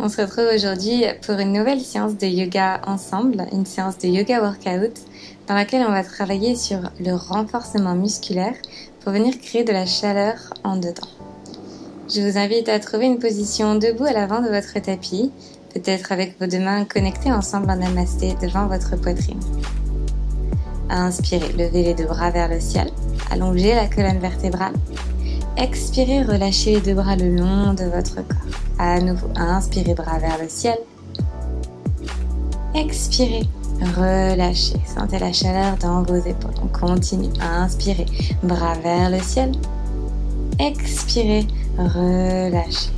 On se retrouve aujourd'hui pour une nouvelle séance de yoga ensemble, une séance de yoga workout dans laquelle on va travailler sur le renforcement musculaire pour venir créer de la chaleur en dedans. Je vous invite à trouver une position debout à l'avant de votre tapis, peut-être avec vos deux mains connectées ensemble en namasté devant votre poitrine. Inspirez, levez les deux bras vers le ciel, allongez la colonne vertébrale. Expirez, relâchez les deux bras le long de votre corps. À nouveau, inspirez, bras vers le ciel. Expirez, relâchez. Sentez la chaleur dans vos épaules. On continue. Inspirez, bras vers le ciel. Expirez, relâchez.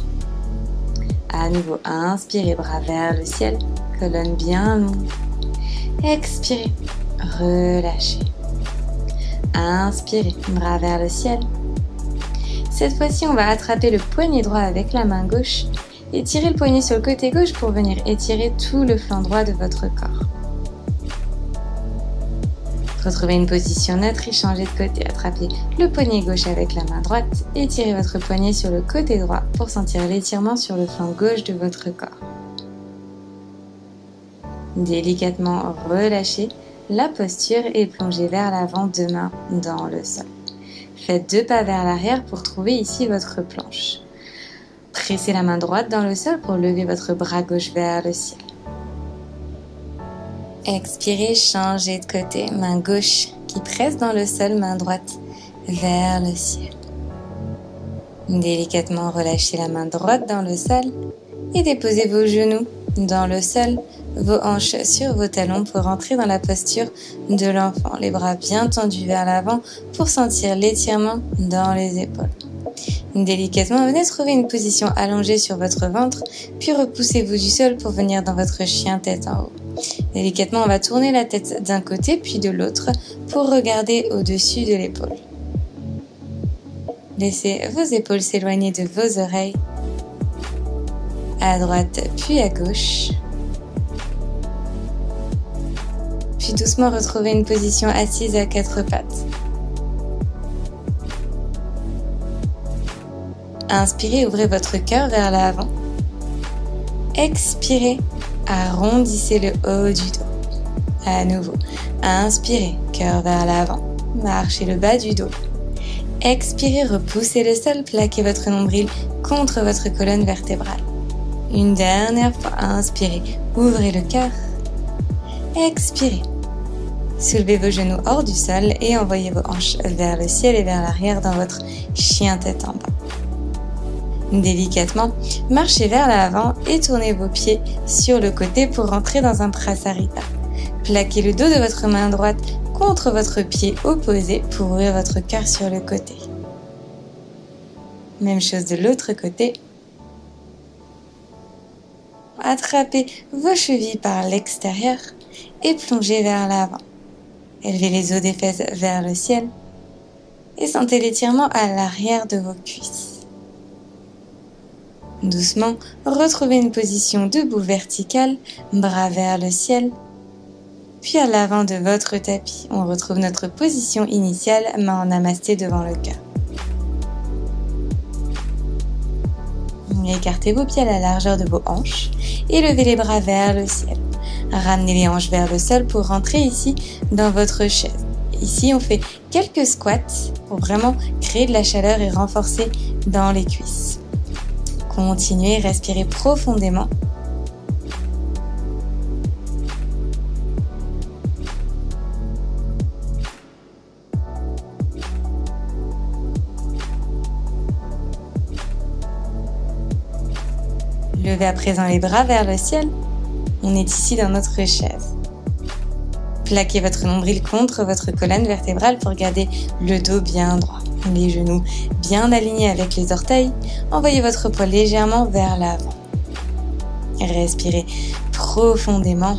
À nouveau, inspirez, bras vers le ciel. Colonne bien longue. Expirez, relâchez. Inspirez, bras vers le ciel. Cette fois-ci, on va attraper le poignet droit avec la main gauche et tirer le poignet sur le côté gauche pour venir étirer tout le flanc droit de votre corps. Retrouvez une position neutre et changez de côté. Attrapez le poignet gauche avec la main droite et tirez votre poignet sur le côté droit pour sentir l'étirement sur le flanc gauche de votre corps. Délicatement relâchez la posture et plongez vers l'avant, deux mains dans le sol. Faites deux pas vers l'arrière pour trouver ici votre planche. Pressez la main droite dans le sol pour lever votre bras gauche vers le ciel. Expirez, changez de côté. Main gauche qui presse dans le sol, main droite vers le ciel. Délicatement relâchez la main droite dans le sol et déposez vos genoux dans le sol, vos hanches sur vos talons pour entrer dans la posture de l'enfant. Les bras bien tendus vers l'avant pour sentir l'étirement dans les épaules. Délicatement, venez trouver une position allongée sur votre ventre, puis repoussez-vous du sol pour venir dans votre chien tête en haut. Délicatement, on va tourner la tête d'un côté puis de l'autre pour regarder au-dessus de l'épaule. Laissez vos épaules s'éloigner de vos oreilles, à droite puis à gauche. Puis doucement retrouvez une position assise à quatre pattes. Inspirez, ouvrez votre cœur vers l'avant. Expirez, arrondissez le haut du dos. À nouveau, inspirez, cœur vers l'avant, marchez le bas du dos. Expirez, repoussez le sol, plaquez votre nombril contre votre colonne vertébrale. Une dernière fois, inspirez, ouvrez le cœur. Expirez. Soulevez vos genoux hors du sol et envoyez vos hanches vers le ciel et vers l'arrière dans votre chien tête en bas. Délicatement, marchez vers l'avant et tournez vos pieds sur le côté pour rentrer dans un prasarita. Plaquez le dos de votre main droite contre votre pied opposé pour ouvrir votre cœur sur le côté. Même chose de l'autre côté. Attrapez vos chevilles par l'extérieur et plongez vers l'avant. Élevez les os des fesses vers le ciel et sentez l'étirement à l'arrière de vos cuisses. Doucement, retrouvez une position debout verticale, bras vers le ciel. Puis à l'avant de votre tapis, on retrouve notre position initiale, main en namasté devant le cœur. Écartez vos pieds à la largeur de vos hanches et levez les bras vers le ciel. Ramenez les hanches vers le sol pour rentrer ici dans votre chaise. Ici, on fait quelques squats pour vraiment créer de la chaleur et renforcer dans les cuisses. Continuez, respirez profondément. Levez à présent les bras vers le ciel. On est ici dans notre chaise. Plaquez votre nombril contre votre colonne vertébrale pour garder le dos bien droit. Les genoux bien alignés avec les orteils. Envoyez votre poids légèrement vers l'avant. Respirez profondément.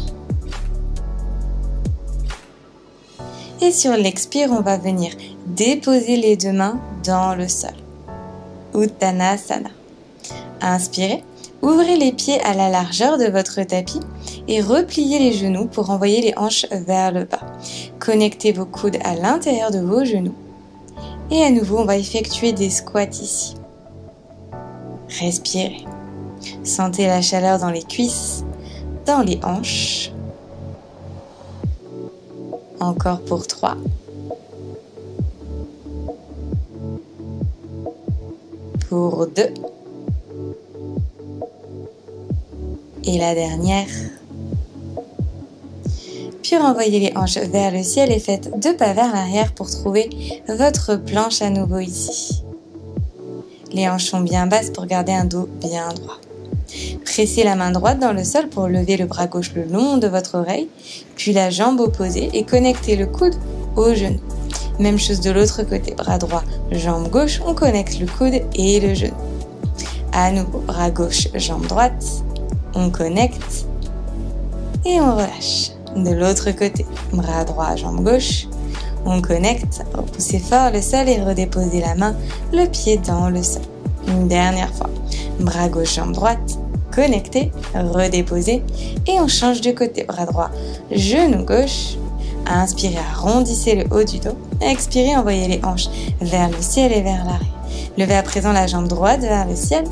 Et sur l'expire, on va venir déposer les deux mains dans le sol. Uttanasana. Inspirez, ouvrez les pieds à la largeur de votre tapis et repliez les genoux pour envoyer les hanches vers le bas. Connectez vos coudes à l'intérieur de vos genoux. Et à nouveau, on va effectuer des squats ici. Respirez. Sentez la chaleur dans les cuisses, dans les hanches. Encore pour 3. Pour 2. Et la dernière. Puis renvoyez les hanches vers le ciel et faites 2 pas vers l'arrière pour trouver votre planche à nouveau ici. Les hanches sont bien basses pour garder un dos bien droit. Pressez la main droite dans le sol pour lever le bras gauche le long de votre oreille, puis la jambe opposée et connectez le coude au genou. Même chose de l'autre côté, bras droit, jambe gauche, on connecte le coude et le genou. À nouveau, bras gauche, jambe droite, on connecte et on relâche. De l'autre côté, bras droit, jambe gauche, on connecte, repoussez fort le sol et redéposez la main, le pied dans le sol. Une dernière fois, bras gauche, jambe droite, connectez, redéposez et on change de côté, bras droit, genou gauche. Inspirez, arrondissez le haut du dos. Expirez, envoyez les hanches vers le ciel et vers l'arrière. Levez à présent la jambe droite vers le ciel,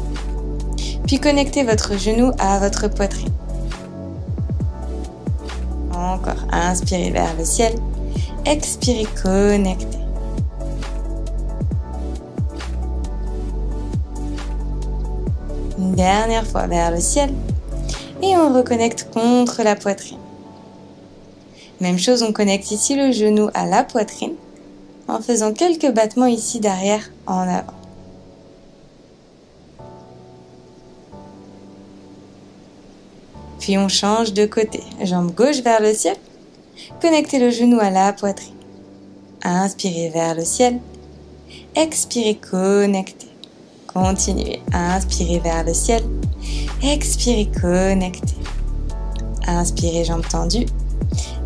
puis connectez votre genou à votre poitrine. Encore, inspirez vers le ciel, expirez, connectez. Une dernière fois vers le ciel et on reconnecte contre la poitrine. Même chose, on connecte ici le genou à la poitrine en faisant quelques battements ici d'arrière en avant. Puis on change de côté. Jambe gauche vers le ciel. Connectez le genou à la poitrine. Inspirez vers le ciel. Expirez, connectez. Continuez. Inspirez vers le ciel. Expirez, connectez. Inspirez, jambes tendues.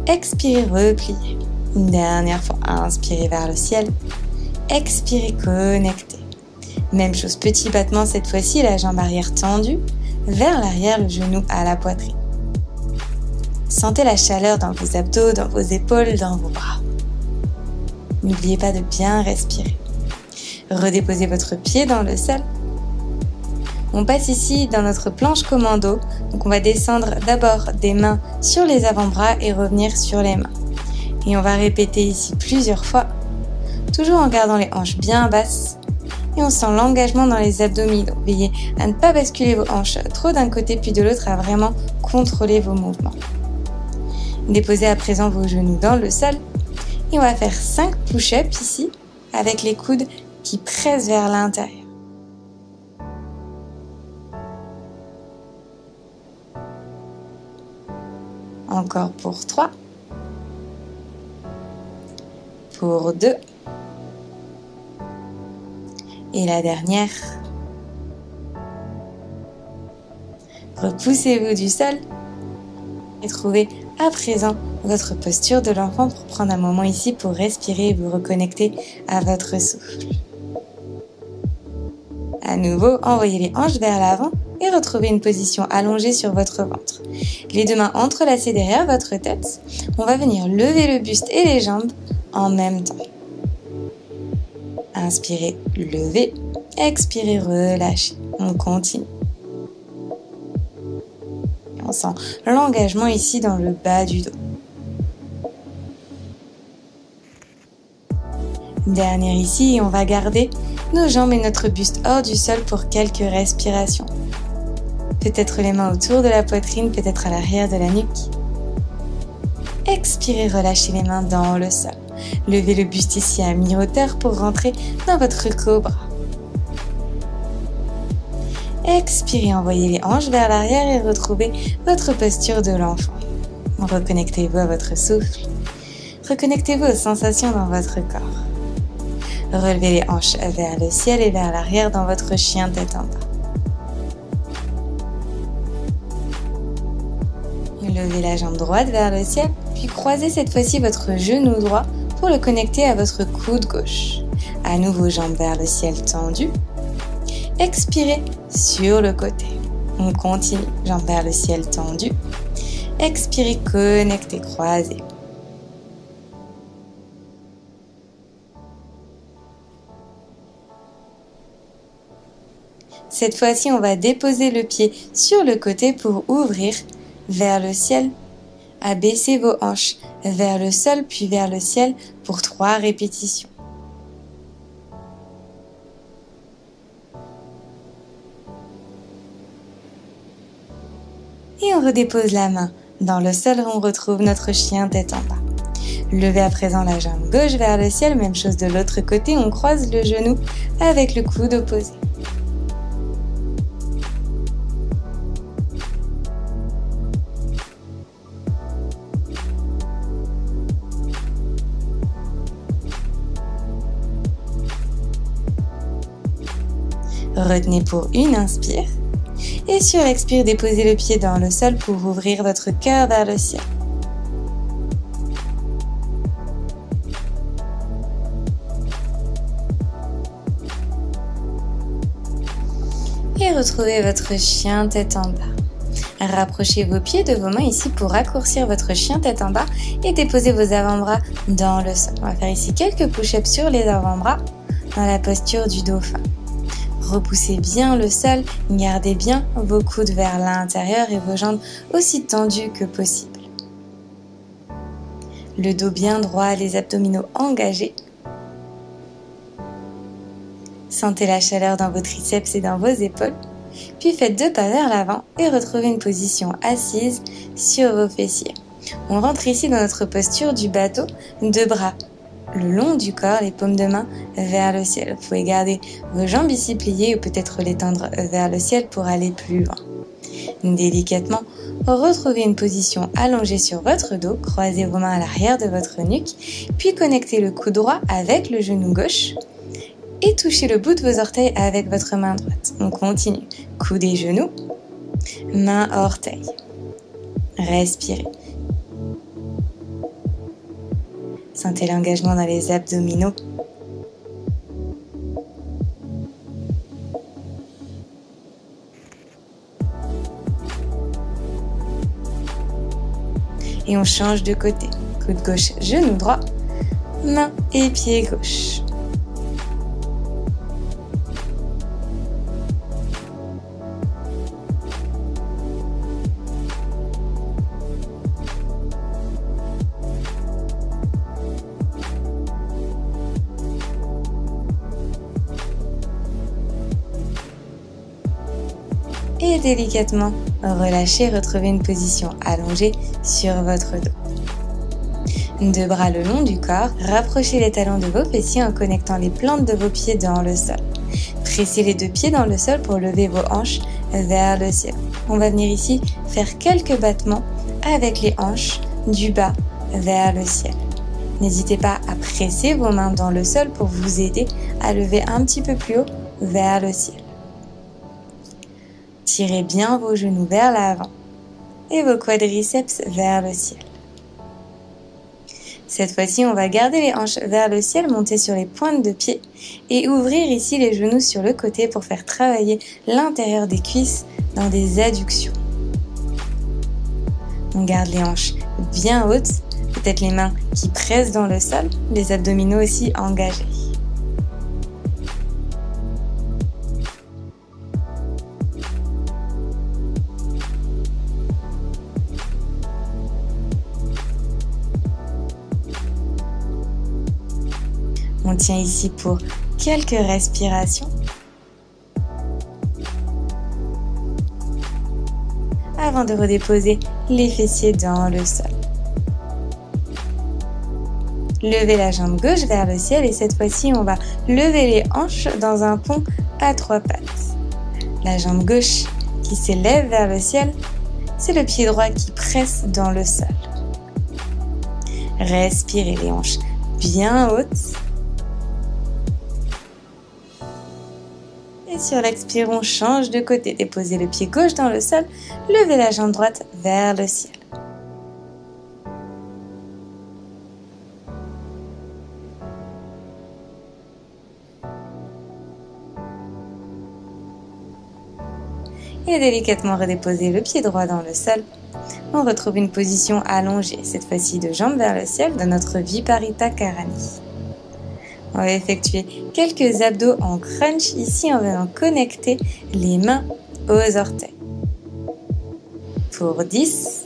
Expirez, repliez. Une dernière fois. Inspirez vers le ciel. Expirez, connectez. Même chose, petit battement cette fois-ci, la jambe arrière tendue. Vers l'arrière, le genou à la poitrine. Sentez la chaleur dans vos abdos, dans vos épaules, dans vos bras. N'oubliez pas de bien respirer. Redéposez votre pied dans le sol. On passe ici dans notre planche commando. Donc on va descendre d'abord des mains sur les avant-bras et revenir sur les mains. Et on va répéter ici plusieurs fois, toujours en gardant les hanches bien basses. Et on sent l'engagement dans les abdominaux. Veillez à ne pas basculer vos hanches trop d'un côté puis de l'autre, à vraiment contrôler vos mouvements. Déposez à présent vos genoux dans le sol. Et on va faire 5 push-ups ici, avec les coudes qui pressent vers l'intérieur. Encore pour 3. Pour 2. Et la dernière. Repoussez-vous du sol et trouvez à présent votre posture de l'enfant pour prendre un moment ici pour respirer et vous reconnecter à votre souffle. À nouveau, envoyez les hanches vers l'avant et retrouvez une position allongée sur votre ventre. Les deux mains entrelacées derrière votre tête. On va venir lever le buste et les jambes en même temps. Inspirez, levez. Expirez, relâchez. On continue. On sent l'engagement ici dans le bas du dos. Dernière ici, on va garder nos jambes et notre buste hors du sol pour quelques respirations. Peut-être les mains autour de la poitrine, peut-être à l'arrière de la nuque. Expirez, relâchez les mains dans le sol. Levez le buste ici à mi-hauteur pour rentrer dans votre cobra. Expirez, envoyez les hanches vers l'arrière et retrouvez votre posture de l'enfant. Reconnectez-vous à votre souffle. Reconnectez-vous aux sensations dans votre corps. Relevez les hanches vers le ciel et vers l'arrière dans votre chien tête en bas. Levez la jambe droite vers le ciel, puis croisez cette fois-ci votre genou droit pour le connecter à votre coude gauche. À nouveau, jambes vers le ciel tendues. Expirez sur le côté. On continue, jambes vers le ciel tendues. Expirez, connectez, croisez. Cette fois-ci, on va déposer le pied sur le côté pour ouvrir vers le ciel. Abaissez vos hanches vers le sol puis vers le ciel pour 3 répétitions. Et on redépose la main. Dans le sol, on retrouve notre chien tête en bas. Levez à présent la jambe gauche vers le ciel. Même chose de l'autre côté, on croise le genou avec le coude opposé. Retenez pour une inspire. Et sur l'expire, déposez le pied dans le sol pour ouvrir votre cœur vers le ciel. Et retrouvez votre chien tête en bas. Rapprochez vos pieds de vos mains ici pour raccourcir votre chien tête en bas et déposez vos avant-bras dans le sol. On va faire ici quelques push-ups sur les avant-bras dans la posture du dauphin. Repoussez bien le sol, gardez bien vos coudes vers l'intérieur et vos jambes aussi tendues que possible. Le dos bien droit, les abdominaux engagés. Sentez la chaleur dans vos triceps et dans vos épaules. Puis faites 2 pas vers l'avant et retrouvez une position assise sur vos fessiers. On rentre ici dans notre posture du bateau, 2 bras le long du corps, les paumes de main vers le ciel. Vous pouvez garder vos jambes ici pliées ou peut-être les tendre vers le ciel pour aller plus loin. Délicatement, retrouvez une position allongée sur votre dos, croisez vos mains à l'arrière de votre nuque, puis connectez le coude droit avec le genou gauche et touchez le bout de vos orteils avec votre main droite. On continue. Coude et genou, main orteil. Respirez. Sentez l'engagement dans les abdominaux. Et on change de côté. Coude gauche, genou droit, main et pied gauche. Et délicatement, relâchez, retrouvez une position allongée sur votre dos. 2 bras le long du corps, rapprochez les talons de vos fessiers en connectant les plantes de vos pieds dans le sol. Pressez les 2 pieds dans le sol pour lever vos hanches vers le ciel. On va venir ici faire quelques battements avec les hanches du bas vers le ciel. N'hésitez pas à presser vos mains dans le sol pour vous aider à lever un petit peu plus haut vers le ciel. Tirez bien vos genoux vers l'avant et vos quadriceps vers le ciel. Cette fois-ci, on va garder les hanches vers le ciel, monter sur les pointes de pied et ouvrir ici les genoux sur le côté pour faire travailler l'intérieur des cuisses dans des adductions. On garde les hanches bien hautes, peut-être les mains qui pressent dans le sol, les abdominaux aussi engagés. On tient ici pour quelques respirations. Avant de redéposer les fessiers dans le sol. Levez la jambe gauche vers le ciel et cette fois-ci, on va lever les hanches dans un pont à 3 pattes. La jambe gauche qui s'élève vers le ciel, c'est le pied droit qui presse dans le sol. Respirez les hanches bien hautes. Et sur l'expire, on change de côté. Déposez le pied gauche dans le sol. Levez la jambe droite vers le ciel. et délicatement redéposer le pied droit dans le sol. On retrouve une position allongée, cette fois-ci de jambes vers le ciel, dans notre Viparita Karani. On va effectuer quelques abdos en crunch ici en venant connecter les mains aux orteils. Pour 10,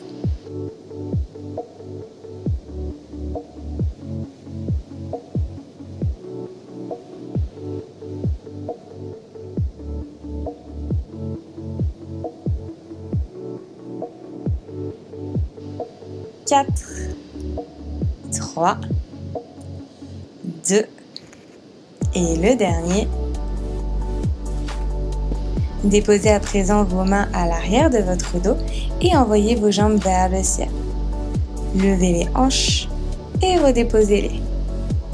4, 3, 2, et le dernier. Déposez à présent vos mains à l'arrière de votre dos et envoyez vos jambes vers le ciel. Levez les hanches et redéposez-les.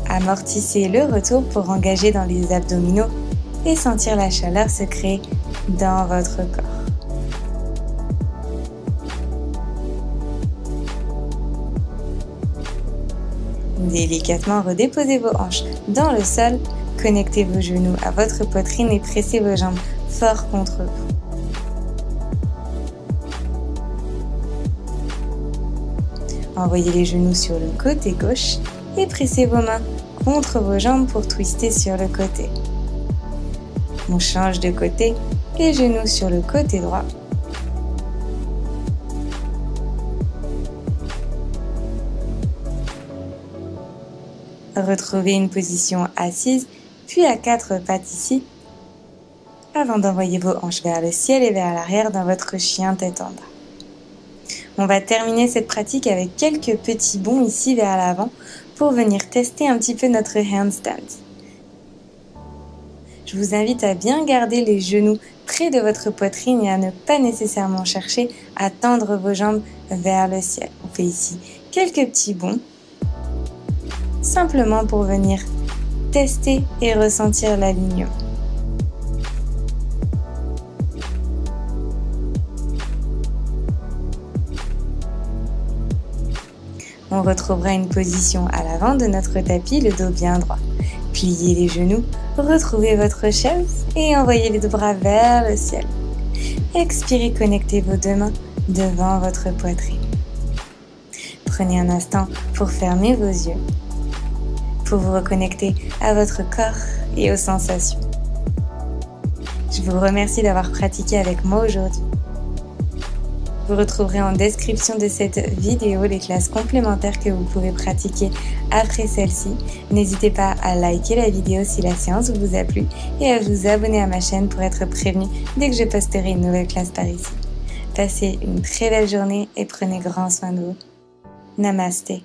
Amortissez le retour pour engager dans les abdominaux et sentir la chaleur se créer dans votre corps. Délicatement redéposez vos hanches dans le sol, connectez vos genoux à votre poitrine et pressez vos jambes fort contre vous. Envoyez les genoux sur le côté gauche et pressez vos mains contre vos jambes pour twister sur le côté. On change de côté, les genoux sur le côté droit. Retrouvez une position assise, puis à 4 pattes ici, avant d'envoyer vos hanches vers le ciel et vers l'arrière dans votre chien tête en bas. On va terminer cette pratique avec quelques petits bonds ici vers l'avant pour venir tester un petit peu notre handstand. Je vous invite à bien garder les genoux près de votre poitrine et à ne pas nécessairement chercher à tendre vos jambes vers le ciel. On fait ici quelques petits bonds, simplement pour venir tester et ressentir l'alignement. On retrouvera une position à l'avant de notre tapis, le dos bien droit. Pliez les genoux, retrouvez votre chaise et envoyez les deux bras vers le ciel. Expirez, connectez vos deux mains devant votre poitrine. Prenez un instant pour fermer vos yeux, pour vous reconnecter à votre corps et aux sensations. Je vous remercie d'avoir pratiqué avec moi aujourd'hui. Vous retrouverez en description de cette vidéo les classes complémentaires que vous pouvez pratiquer après celle-ci. N'hésitez pas à liker la vidéo si la séance vous a plu et à vous abonner à ma chaîne pour être prévenu dès que je posterai une nouvelle classe par ici. Passez une très belle journée et prenez grand soin de vous. Namasté.